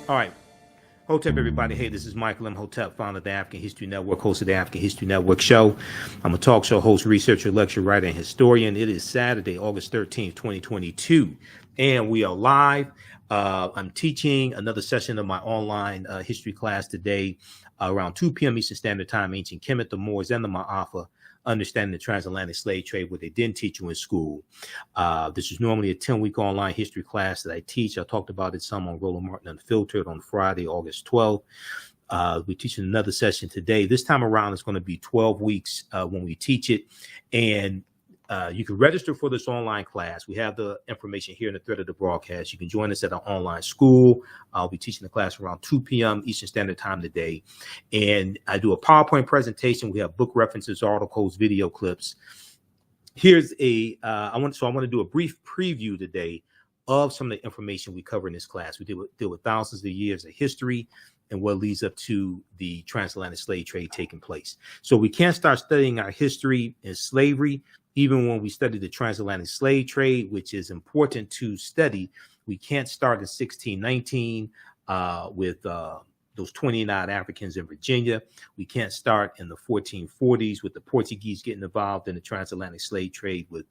All right. Hotep, everybody. Hey, this is Michael Imhotep, founder of the African History Network, host of the African History Network show. I'm a talk show host, researcher, lecturer, writer, and historian. It is Saturday, August 13th, 2022, and we are live. I'm teaching another session of my online history class today around 2 p.m. Eastern Standard Time, Ancient Kemet, the Moors, and the Ma'afa, Understanding the Transatlantic Slave Trade, what they didn't teach you in school. This is normally a 10-week online history class that I teach. I talked about it some on Roland Martin Unfiltered on Friday, August 12th. We're teaching another session today. This time around, it's going to be 12 weeks when we teach it. And you can register for this online class. We have the information here in the thread of the broadcast. You can join us at our online school. I'll be teaching the class around 2 p.m. Eastern Standard Time today. And I do a PowerPoint presentation. We have book references, articles, video clips. Here's I want to do a brief preview today of some of the information we cover in this class. We deal with thousands of years of history and what leads up to the transatlantic slave trade taking place. So we can't start studying our history in slavery, even when we study the transatlantic slave trade, which is important to study. We can't start in 1619 with those 29 Africans in Virginia. We can't start in the 1440s with the Portuguese getting involved in the transatlantic slave trade with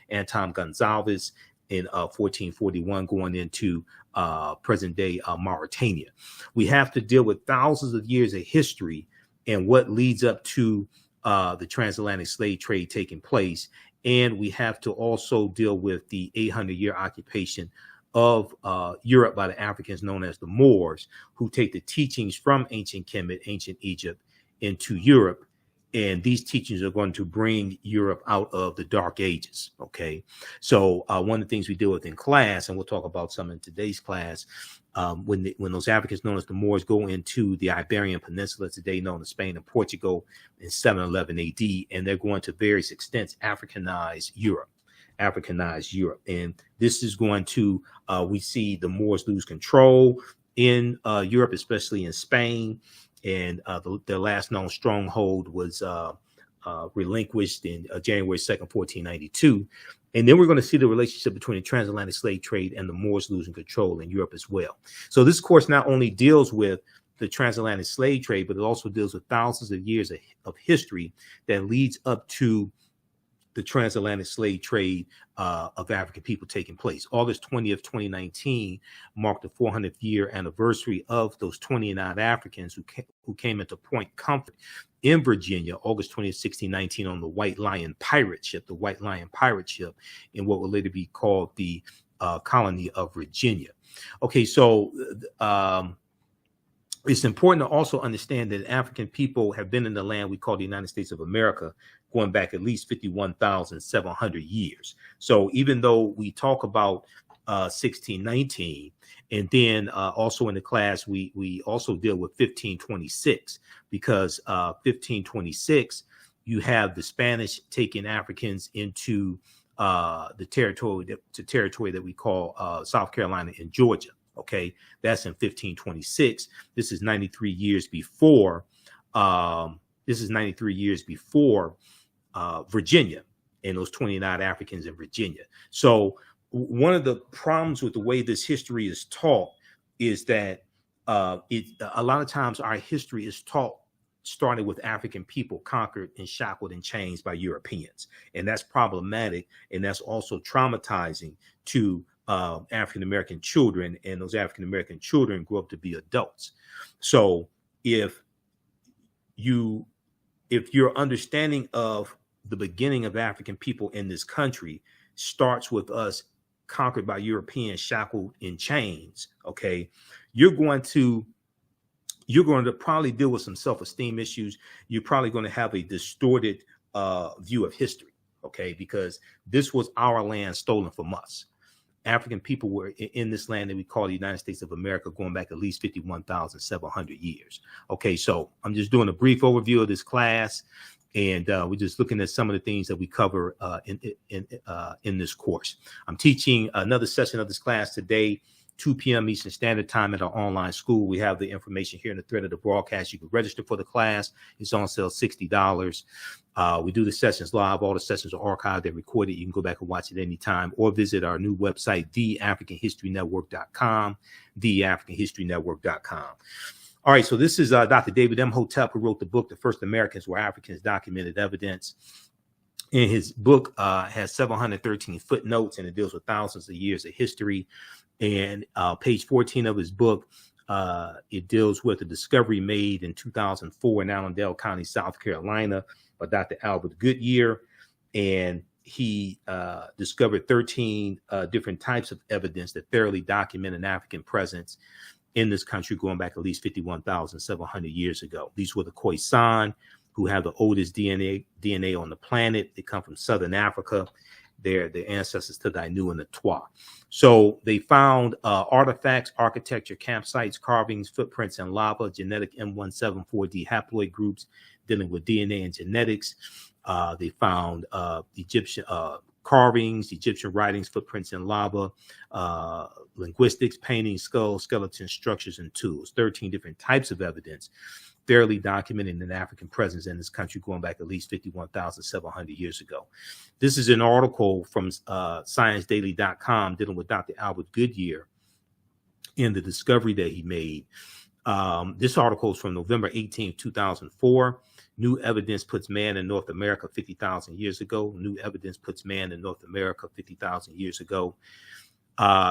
Anton Gonzalez in 1441 going into present day Mauritania. We have to deal with thousands of years of history and what leads up to the transatlantic slave trade taking place. And we have to also deal with the 800-year occupation of Europe by the Africans known as the Moors, who take the teachings from ancient Kemet, ancient Egypt, into Europe. And these teachings are going to bring Europe out of the Dark Ages. Okay, so one of the things we deal with in class, and we'll talk about some in today's class, when those Africans known as the Moors go into the Iberian Peninsula, today known as Spain and Portugal, in 711 AD, and they're going to various extents Africanize Europe. And this is going to, we see the Moors lose control in Europe, especially in Spain. And their last known stronghold was relinquished in January 2nd, 1492. And then we're going to see the relationship between the transatlantic slave trade and the Moors losing control in Europe as well. So this course not only deals with the transatlantic slave trade, but it also deals with thousands of years of history that leads up to the transatlantic slave trade of African people taking place. August 20th, 2019 marked the 400th year anniversary of those 29 Africans who came into Point Comfort in Virginia, August 20th, 1619, on the White Lion pirate ship, in what will later be called the colony of Virginia. Okay, so it's important to also understand that African people have been in the land we call the United States of America going back at least 51,700 years. So even though we talk about 1619, and then also in the class, we also deal with 1526, because 1526, you have the Spanish taking Africans into the territory that we call South Carolina and Georgia. Okay, that's in 1526. This is 93 years before. Virginia and those 29 Africans in Virginia. So one of the problems with the way this history is taught is that a lot of times our history is taught starting with African people conquered and shackled and chained by Europeans, and that's problematic, and that's also traumatizing to African-American children, and those African-American children grow up to be adults. So if your understanding of the beginning of African people in this country starts with us conquered by Europeans, shackled in chains, okay, you're going to probably deal with some self-esteem issues. You're probably going to have a distorted view of history, okay, because this was our land stolen from us. African people were in this land that we call the United States of America going back at least 51,700 years. Okay, so I'm just doing a brief overview of this class, and we're just looking at some of the things that we cover in this course. I'm teaching another session of this class today 2 p.m. Eastern Standard Time at our online school. We have the information here in the thread of the broadcast. You can register for the class. It's on sale, $60. We do the sessions live. All the sessions are archived. They're recorded. You can go back and watch it anytime or visit our new website, theafricanhistorynetwork.com, theafricanhistorynetwork.com. All right, so this is Dr. David Imhotep, who wrote the book, The First Americans Were Africans, Documented Evidence. And his book has 713 footnotes, and it deals with thousands of years of history. And page 14 of his book, it deals with a discovery made in 2004 in Allendale County, South Carolina, by Dr. Albert Goodyear. And he discovered 13 different types of evidence that thoroughly document an African presence in this country going back at least 51,700 years ago. These were the Khoisan, who have the oldest DNA on the planet. They come from Southern Africa. They're the ancestors to the Ainu and the Twa. So they found artifacts, architecture, campsites, carvings, footprints in lava, genetic M174D haploid groups dealing with DNA and genetics. They found Egyptian carvings, Egyptian writings, footprints in lava, linguistics, paintings, skulls, skeletons, structures, and tools. 13 different types of evidence thoroughly documenting an African presence in this country going back at least 51,700 years ago. This is an article from ScienceDaily.com dealing with Dr. Albert Goodyear and the discovery that he made. This article is from November 18, 2004. New evidence puts man in North America 50,000 years ago. New evidence puts man in North America 50,000 years ago.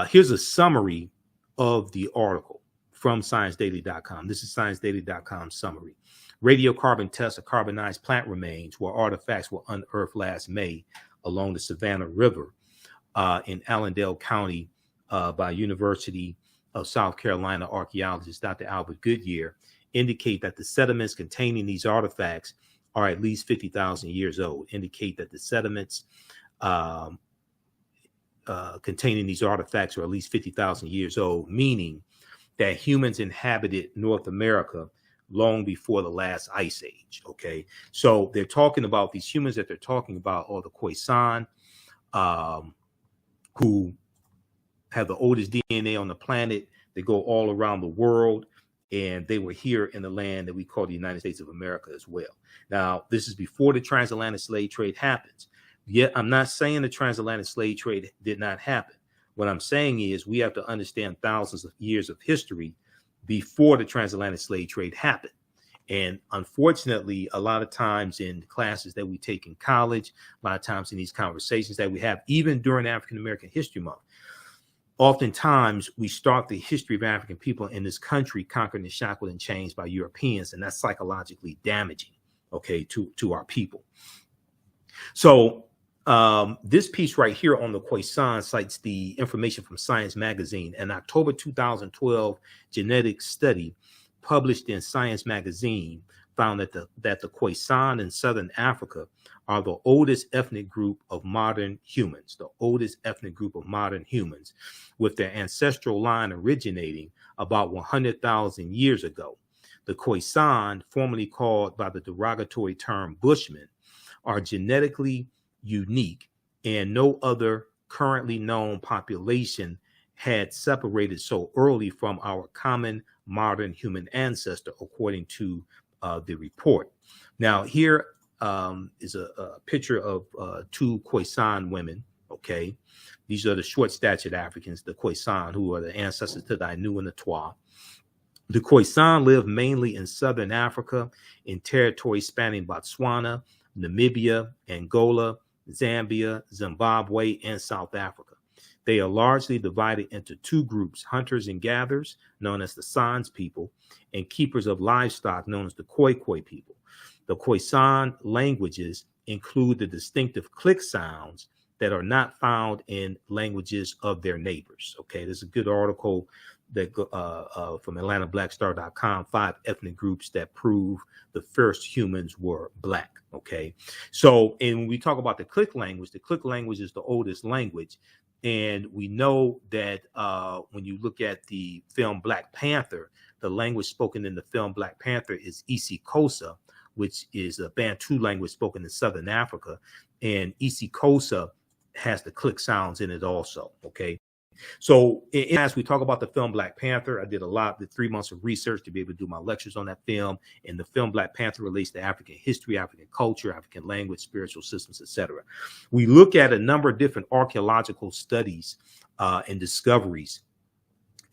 Here's a summary of the article from ScienceDaily.com. This is ScienceDaily.com summary. Radiocarbon tests of carbonized plant remains where artifacts were unearthed last May along the Savannah River in Allendale County by University of South Carolina archaeologist Dr. Albert Goodyear indicate that the sediments containing these artifacts are at least 50,000 years old. Indicate that the sediments containing these artifacts are at least 50,000 years old, meaning that humans inhabited North America long before the last ice age. Okay, so they're talking about these humans that they're talking about are the Khoisan, who have the oldest DNA on the planet. They go all around the world, and they were here in the land that we call the United States of America as well. Now, this is before the transatlantic slave trade happens. Yet, I'm not saying the transatlantic slave trade did not happen. What I'm saying is we have to understand thousands of years of history before the transatlantic slave trade happened. And unfortunately, a lot of times in classes that we take in college, a lot of times in these conversations that we have, even during African American History Month, oftentimes we start the history of African people in this country conquered and shackled and changed by Europeans, and that's psychologically damaging, okay, to our people. So this piece right here on the Khoisan cites the information from Science Magazine. An October 2012 genetic study published in Science Magazine found that the Khoisan in Southern Africa are the oldest ethnic group of modern humans, with their ancestral line originating about 100,000 years ago. The Khoisan, formerly called by the derogatory term Bushmen, are genetically unique, and no other currently known population had separated so early from our common modern human ancestor, according to the report. Now, here is a picture of two Khoisan women, okay? These are the short-statured Africans, the Khoisan, who are the ancestors to the Ainu and the Twa. The Khoisan live mainly in southern Africa, in territories spanning Botswana, Namibia, Angola, Zambia, Zimbabwe, and South Africa. They are largely divided into two groups, hunters and gatherers, known as the Sans people, and keepers of livestock, known as the Khoi people. The Khoisan languages include the distinctive click sounds that are not found in languages of their neighbors. Okay, there's a good article that from AtlantaBlackStar.com, 5 ethnic groups that prove the first humans were Black. Okay, so and when we talk about the click language is the oldest language. And we know that when you look at the film Black Panther, the language spoken in the film Black Panther is isiXhosa, which is a Bantu language spoken in Southern Africa. And isiXhosa has the click sounds in it also, okay? So as we talk about the film Black Panther, I did the 3 months of research to be able to do my lectures on that film. And the film Black Panther relates to African history, African culture, African language, spiritual systems, etc. We look at a number of different archaeological studies and discoveries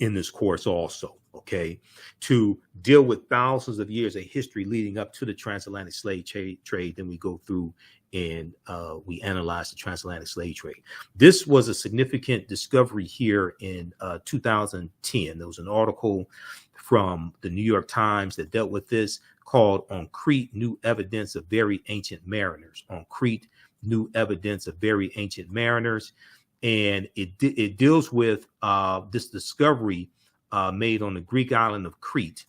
in this course also, okay, to deal with thousands of years of history leading up to the transatlantic slave trade. Then we go through and we analyze the transatlantic slave trade. This was a significant discovery here in 2010. There was an article from the New York Times that dealt with this, called "On Crete, New Evidence of Very Ancient Mariners." On Crete, New Evidence of Very Ancient Mariners. And it deals with this discovery made on the Greek island of Crete.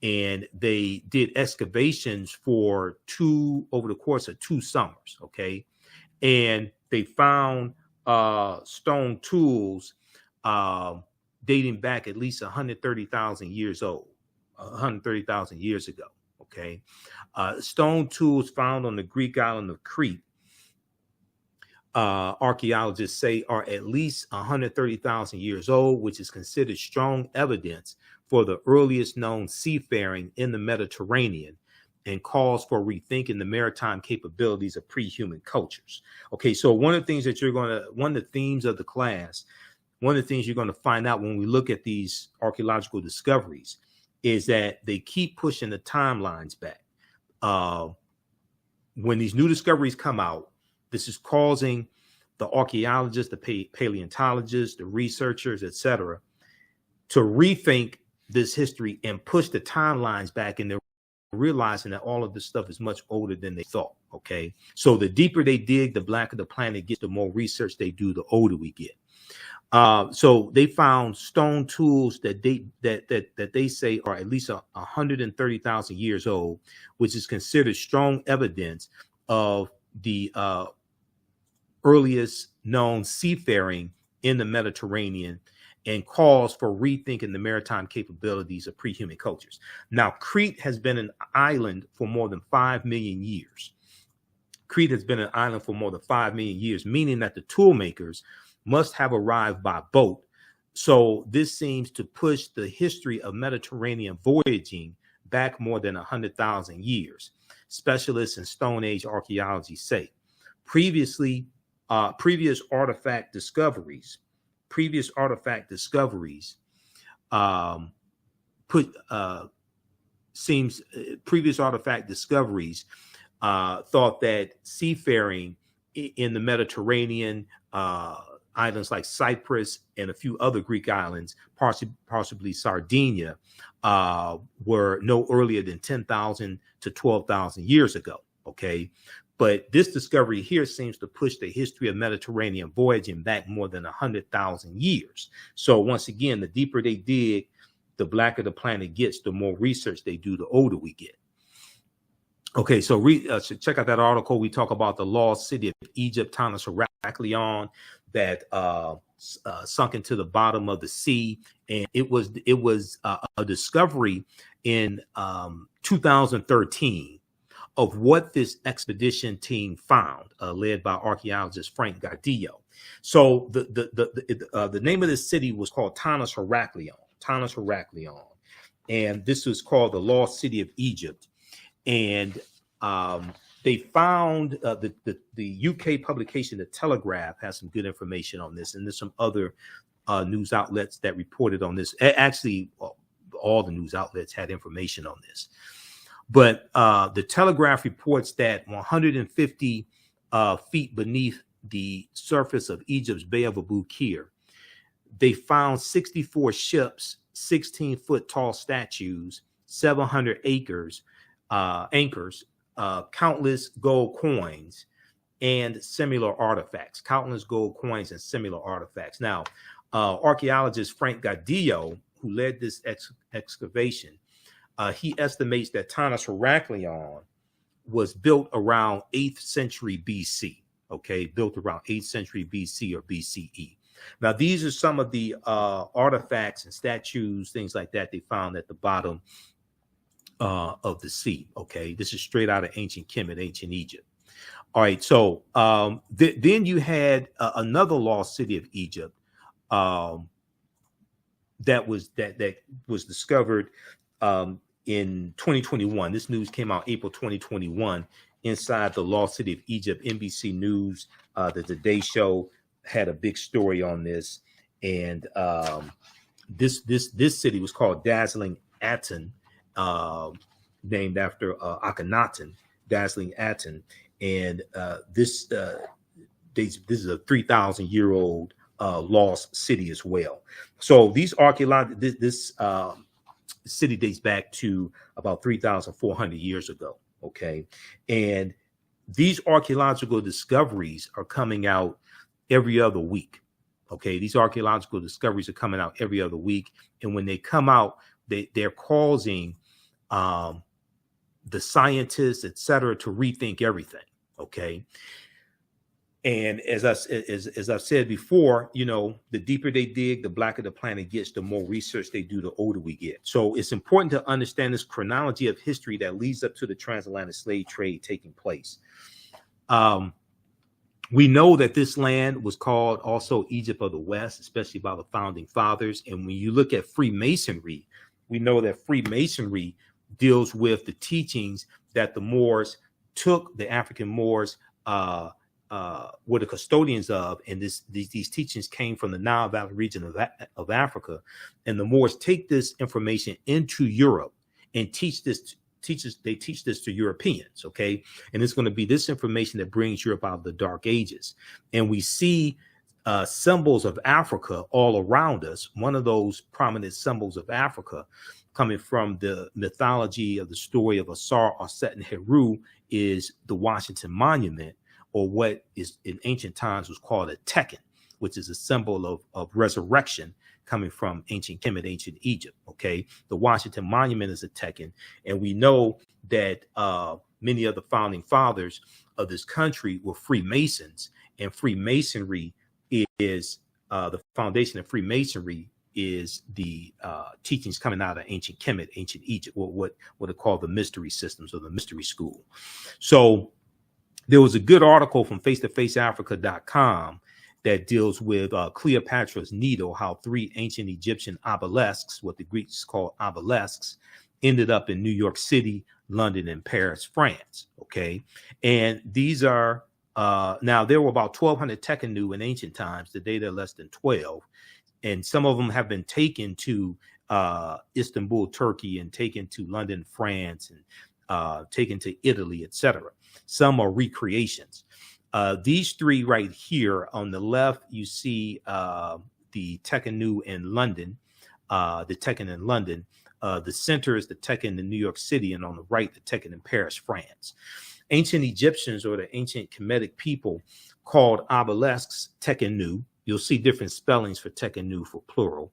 And they did excavations over the course of 2 summers, okay? And they found stone tools dating back at least 130,000 years old, 130,000 years ago, okay? Stone tools found on the Greek island of Crete, archaeologists say, are at least 130,000 years old, which is considered strong evidence for the earliest known seafaring in the Mediterranean, and calls for rethinking the maritime capabilities of pre-human cultures. Okay, so one of the themes of the class, one of the things you're going to find out when we look at these archaeological discoveries is that they keep pushing the timelines back. When these new discoveries come out, this is causing the archaeologists, the paleontologists, the researchers, etc., to rethink this history and push the timelines back, and they're realizing that all of this stuff is much older than they thought. Okay, so the deeper they dig, the blacker the planet gets. The more research they do, the older we get. So they found stone tools that they say are at least 130,000 years old, which is considered strong evidence of the earliest known seafaring in the Mediterranean, and calls for rethinking the maritime capabilities of pre-human cultures. Now, Crete has been an island for more than 5 million years. Crete has been an island for more than 5 million years, meaning that the tool makers must have arrived by boat. So this seems to push the history of Mediterranean voyaging back more than 100,000 years. Specialists in Stone Age archaeology say previous artifact discoveries thought that seafaring in the Mediterranean, islands like Cyprus and a few other Greek islands, possibly Sardinia, were no earlier than 10,000 to 12,000 years ago. Okay. But this discovery here seems to push the history of Mediterranean voyaging back more than 100,000 years. So once again, the deeper they dig, the blacker the planet gets, the more research they do, the older we get. Okay, so check out that article. We talk about the lost city of Egypt, Tanis Heraklion, that sunk into the bottom of the sea. And it was a discovery in 2013 of what this expedition team found, led by archaeologist Frank Gardillo. So the name of this city was called Tanis Heraklion, and this was called the lost city of Egypt. And they found the UK publication, The Telegraph, has some good information on this, and there's some other news outlets that reported on this. Actually, all the news outlets had information on this. But the Telegraph reports that 150 feet beneath the surface of Egypt's Bay of Abu Qir, they found 64 ships, 16-foot tall statues, 700 anchors, countless gold coins, and similar artifacts. Now, archaeologist Frank Gardillo, who led this excavation, he estimates that Tanis Heraklion was built around 8th century BC. Okay, built around 8th century BC or BCE. Now, these are some of the artifacts and statues, things like that, they found at the bottom of the sea. Okay, this is straight out of ancient Kemet, ancient Egypt. All right, so then you had another lost city of Egypt, um, that was discovered in 2021. This news came out April 2021 inside the lost city of Egypt. NBC News, the Today Show had a big story on this, and this city was called Dazzling Aten, named after Akhenaten, Dazzling Aten, and this is a 3,000-year-old lost city as well. So these this city dates back to about 3,400 years ago. Okay, and these archaeological discoveries are coming out every other week. Okay, these archaeological discoveries are coming out every other week, and when they come out, they're causing the scientists, etc., to rethink everything. Okay. And as I've said before, you know, the deeper they dig, the blacker the planet gets, the more research they do, the older we get. So it's important to understand this chronology of history that leads up to the transatlantic slave trade taking place. We know that this land was called also Egypt of the West, especially by the founding fathers. And when you look at Freemasonry, we know that Freemasonry deals with the teachings that the Moors took, the African Moors, were the custodians of, and these teachings came from the Nile Valley region of Africa, and the Moors take this information into Europe and teach this to Europeans, okay? And it's going to be this information that brings Europe out of the Dark Ages, and we see symbols of Africa all around us. One of those prominent symbols of Africa, coming from the mythology of the story of Asar, Aset, and Heru, is the Washington Monument, or what is in ancient times was called a Tekhen, which is a symbol of resurrection coming from ancient Kemet, ancient Egypt. Okay, the Washington Monument is a Tekhen, and we know that many of the founding fathers of this country were Freemasons, and Freemasonry is the foundation of Freemasonry is the teachings coming out of ancient Kemet, ancient Egypt, what are called the mystery systems or the mystery school. So there was a good article from face-to-faceafrica.com that deals with Cleopatra's Needle, how 3 ancient Egyptian obelisks, what the Greeks call obelisks, ended up in New York City, London, and Paris, France. Okay. And these are, now there were about 1,200 Tekhenw in ancient times. Today they're less than 12. And some of them have been taken to Istanbul, Turkey, and taken to London, France, and taken to Italy, etc. Some are recreations. These 3 right here on the left, you see the Tekhenw in London, the Tekhen in London. The center is the Tekhen in New York City, and on the right, the Tekhen in Paris, France. Ancient Egyptians, or the ancient Kemetic people, called obelisks Tekhenw. You'll see different spellings for Tekhenw for plural.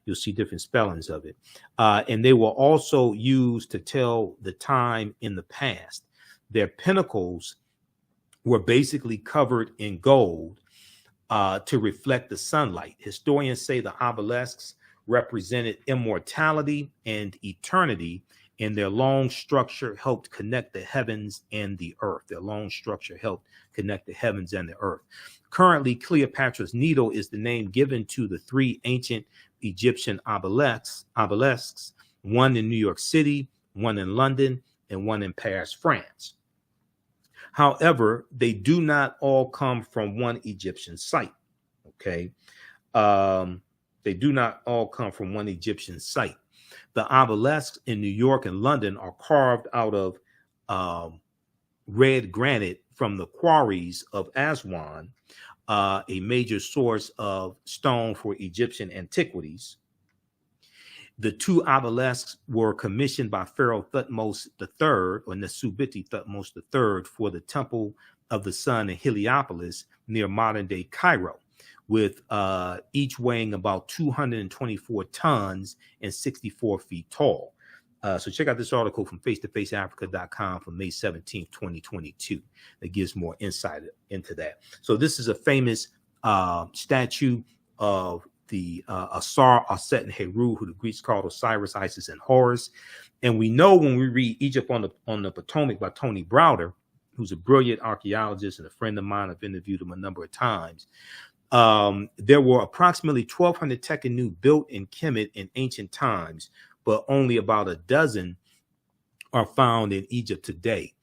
You'll see different spellings of it. And they were also used to tell the time in the past. Their pinnacles were basically covered in gold to reflect the sunlight. Historians say the obelisks represented immortality and eternity, and their long structure helped connect the heavens and the earth. Their long structure helped connect the heavens and the earth. Currently, Cleopatra's Needle is the name given to the 3 ancient Egyptian obelisks, one in New York City, one in London, and one in Paris, France. However, they do not all come from one Egyptian site. Okay. They do not all come from one Egyptian site. The obelisks in New York and London are carved out of red granite from the quarries of Aswan, a major source of stone for Egyptian antiquities. The 2 obelisks were commissioned by Pharaoh Thutmose III, or Nesubiti Thutmose III, for the Temple of the Sun in Heliopolis near modern-day Cairo, with each weighing about 224 tons and 64 feet tall. So check out this article from face-to-faceafrica.com from May 17th, 2022. That gives more insight into that. So this is a famous statue of the Asar, Aset, and Heru, who the Greeks called Osiris, Isis, and Horus. And we know when we read Egypt on the Potomac by Tony Browder, who's a brilliant archaeologist and a friend of mine, I've interviewed him a number of times. There were approximately 1,200 Tekhenw built in Kemet in ancient times, but only about a dozen are found in Egypt today.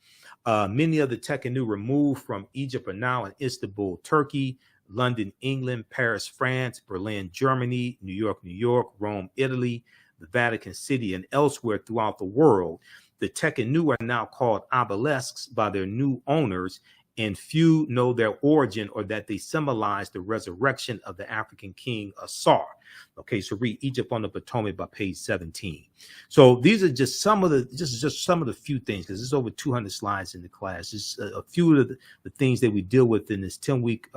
Many of the Tekhenw removed from Egypt are now in Istanbul, Turkey, London, England, Paris, France, Berlin, Germany, New York, Rome, Italy, the Vatican City, and elsewhere throughout the world. The Tekhenw are now called obelisks by their new owners, and few know their origin or that they symbolize the resurrection of the African king Asar. Okay, so read Egypt on the Potomac by page 17. So these are just some of the few things, because there's over 200 slides in the class. Just a few of the things that we deal with in this 10-week.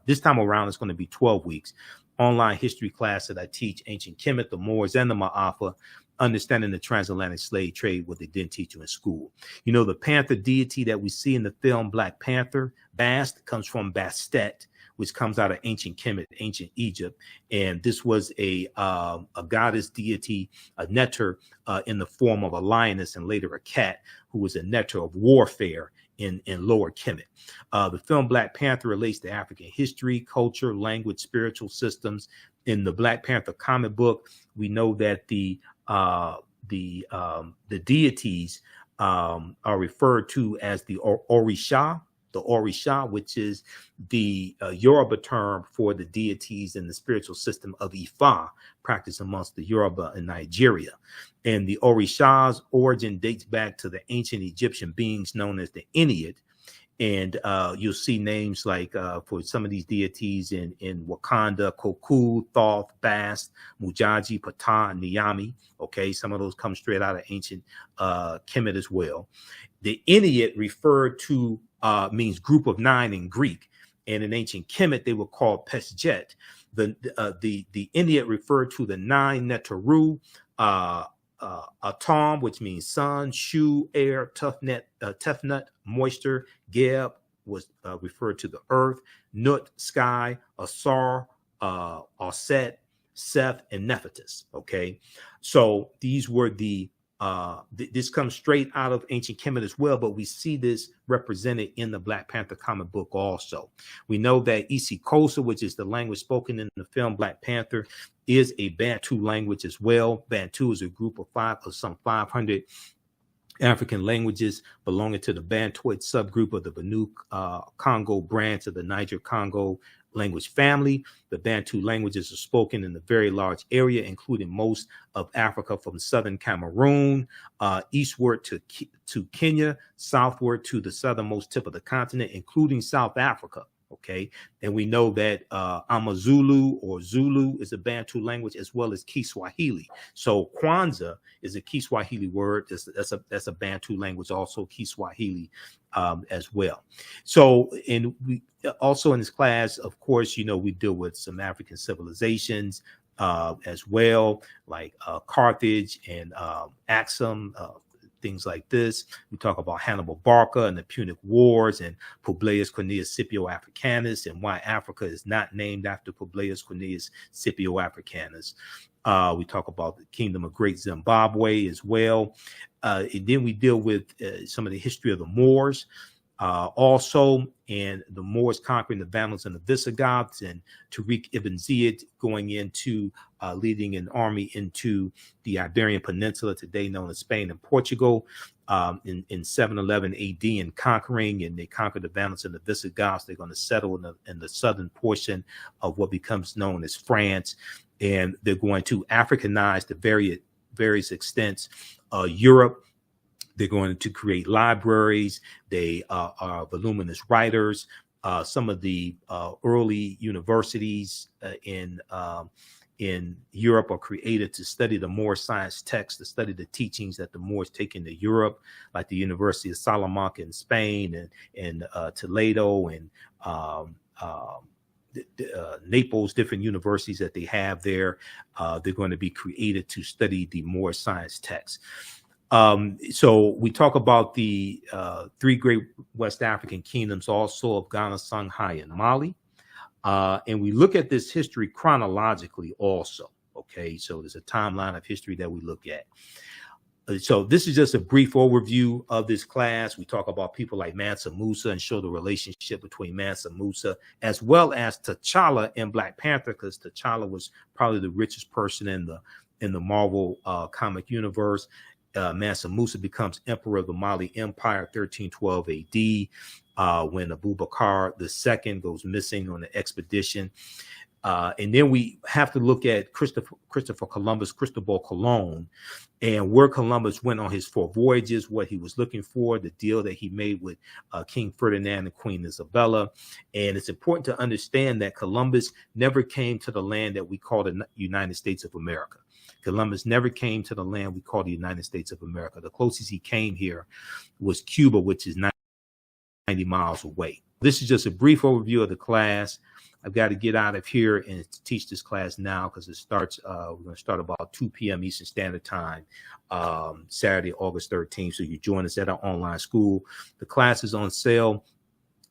This time around, it's going to be 12 weeks online history class that I teach: Ancient Kemet, the Moors, and the Ma'afa. Understanding the transatlantic slave trade, what they didn't teach you in school. You know, the Panther deity that we see in the film Black Panther, Bast, comes from Bastet, which comes out of ancient Kemet, ancient Egypt. And this was a goddess deity, a Netcher, in the form of a lioness and later a cat, who was a Netcher of warfare in Lower Kemet. The film Black Panther relates to African history, culture, language, spiritual systems. In the Black Panther comic book, we know that the deities are referred to as the Orisha, which is the Yoruba term for the deities in the spiritual system of Ifa, practiced amongst the Yoruba in Nigeria. And the Orisha's origin dates back to the ancient Egyptian beings known as the Ennead. And you'll see names like for some of these deities in Wakanda: Koku, Thoth, Bast, Mujaji, Ptah, and Niami. Okay, some of those come straight out of ancient Kemet as well. The Ennead referred to means group of 9 in Greek, and in ancient Kemet they were called Pesjet. The Ennead referred to the 9 Neteru, Atom, which means sun, Shu, air, Tefnut, moisture, Geb was referred to the earth, Nut, sky, Asar, Aset, Seth, and Nephitis. Okay, so these were this comes straight out of ancient Kemet as well, but we see this represented in the Black Panther comic book also. We know that isiXhosa, which is the language spoken in the film Black Panther, is a Bantu language as well. Bantu is a group of some 500 African languages belonging to the Bantoid subgroup of the Banu Congo branch of the Niger-Congo language family. The Bantu languages are spoken in a very large area, including most of Africa from southern Cameroon, eastward to Kenya, southward to the southernmost tip of the continent, including South Africa. Okay, and we know that Amazulu or Zulu is a Bantu language, as well as Kiswahili. So Kwanzaa is a Kiswahili word. That's a Bantu language, also Kiswahili as well. So, and we also in this class, of course, you know, we deal with some African civilizations as well, like Carthage and Axum. Things like this. We talk about Hannibal Barca and the Punic Wars and Publius Cornelius Scipio Africanus and why Africa is not named after Publius Cornelius Scipio Africanus. We talk about the Kingdom of Great Zimbabwe as well. And then we deal with some of the history of the Moors also, and the Moors conquering the Vandals and the Visigoths, and Tarik Ibn Ziyad going into leading an army into the Iberian Peninsula, today known as Spain and Portugal, in 711 AD, and conquering, and they conquered the Vandals and the Visigoths. They're going to settle in the southern portion of what becomes known as France, and they're going to Africanize to various extents Europe. They're going to create libraries. They are voluminous writers. Some of the early universities in Europe are created to study the Moor science texts, to study the teachings that the Moors take into Europe, like the University of Salamanca in Spain, and Toledo, and Naples, different universities that they have there. They're going to be created to study the Moor science texts. So we talk about the 3 great West African kingdoms also of Ghana, Songhai, and Mali. And we look at this history chronologically also. Okay, so there's a timeline of history that we look at. So this is just a brief overview of this class. We talk about people like Mansa Musa and show the relationship between Mansa Musa as well as T'Challa in Black Panther, because T'Challa was probably the richest person in the Marvel comic universe. Mansa Musa becomes emperor of the Mali Empire, 1312 AD, when Abubakar II goes missing on the expedition. And then we have to look at Christopher Columbus, Cristobal Colon, and where Columbus went on his 4 voyages, what he was looking for, the deal that he made with King Ferdinand and Queen Isabella. And it's important to understand that Columbus never came to the land that we call the United States of America. Columbus never came to the land we call the United States of America. The closest he came here was Cuba, which is 90 miles away. This is just a brief overview of the class. I've got to get out of here and teach this class now because it starts, we're going to start about 2 p.m. Eastern Standard Time, Saturday, August 13th. So you join us at our online school. The class is on sale,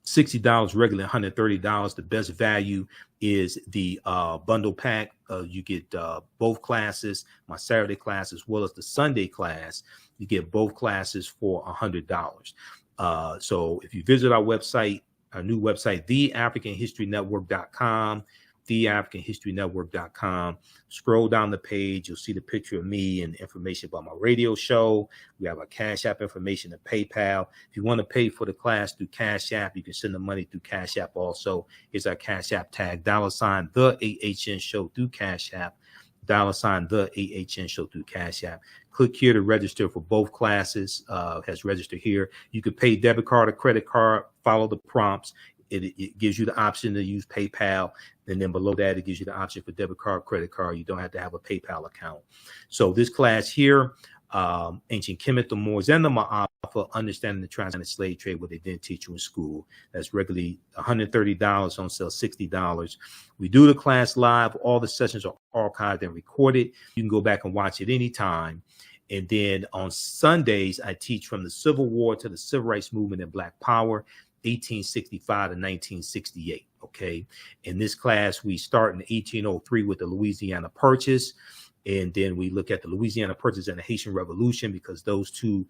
$60, regular $130. The best value is the bundle pack. You get both classes, my Saturday class as well as the Sunday class. You get both classes for $100. So if you visit our website, our new website, theafricanhistorynetwork.com, theafricanhistorynetwork.com. Scroll down the page, you'll see the picture of me and information about my radio show. We have our Cash App information and PayPal. If you want to pay for the class through Cash App, you can send the money through Cash App also. Here's our Cash App tag, $ the AHN show through Cash App, $ the AHN show through Cash App. Click here to register for both classes. Has registered here. You could pay debit card or credit card, follow the prompts. It gives you the option to use PayPal. And then below that, it gives you the option for debit card, credit card. You don't have to have a PayPal account. So this class here, Ancient Kemet, the Moors, and the Ma'afa, understanding the transatlantic slave trade, what they didn't teach you in school. That's regularly $130, on sale $60. We do the class live. All the sessions are archived and recorded. You can go back and watch it anytime. And then on Sundays, I teach from the Civil War to the Civil Rights Movement and Black Power, 1865 to 1968. Okay. In this class, we start in 1803 with the Louisiana Purchase. And then we look at the Louisiana Purchase and the Haitian Revolution, because those two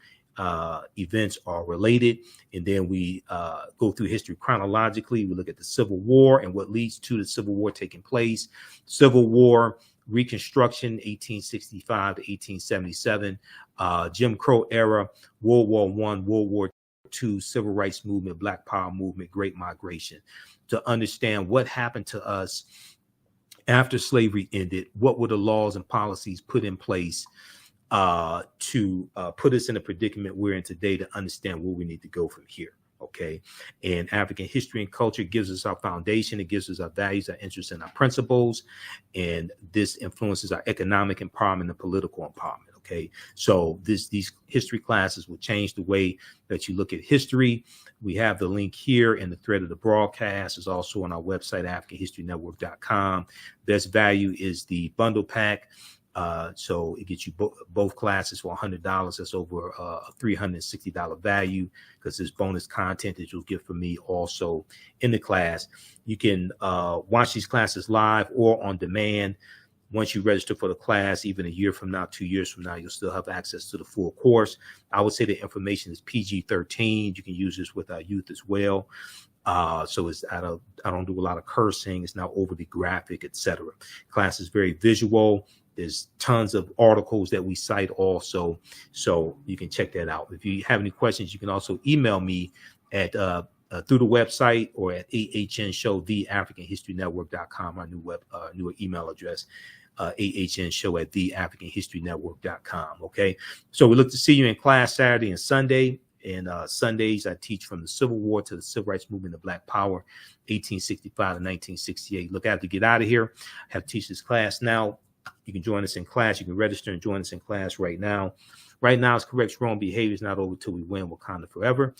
events are related. And then we go through history chronologically. We look at the Civil War and what leads to the Civil War taking place. Civil War, Reconstruction, 1865 to 1877, Jim Crow era, World War I, World War II, Civil Rights Movement, Black Power Movement, Great Migration, to understand what happened to us after slavery ended. What were the laws and policies put in place to put us in a predicament we're in today, to understand where we need to go from here. Okay. And African history and culture gives us our foundation. It gives us our values, our interests, and our principles. And this influences our economic empowerment and political empowerment. Okay. So these history classes will change the way that you look at history. We have the link here in the thread of the broadcast. It's also on our website, AfricanHistoryNetwork.com. Best value is the bundle pack. So it gets you both classes for $100. That's over a $360 value, because there's bonus content that you'll get from me also in the class. You can watch these classes live or on demand. Once you register for the class, even a year from now, 2 years from now, you'll still have access to the full course. I would say the information is PG-13. You can use this with our youth as well. So I don't do a lot of cursing. It's not overly graphic, etc. Class is very visual. There's tons of articles that we cite also, so you can check that out. If you have any questions, you can also email me at through the website, or at ahnshow@theafricanhistorynetwork.com, our new email address, ahnshow@theafricanhistorynetwork.com. Okay, so we look to see you in class Saturday and Sunday. And Sundays, I teach from the Civil War to the Civil Rights Movement of Black Power, 1865 to 1968. Look, I have to get out of here. I have to teach this class now. You can join us in class. You can register and join us in class right now. Right now, it's correct wrong behavior is not over till we win. Wakanda forever.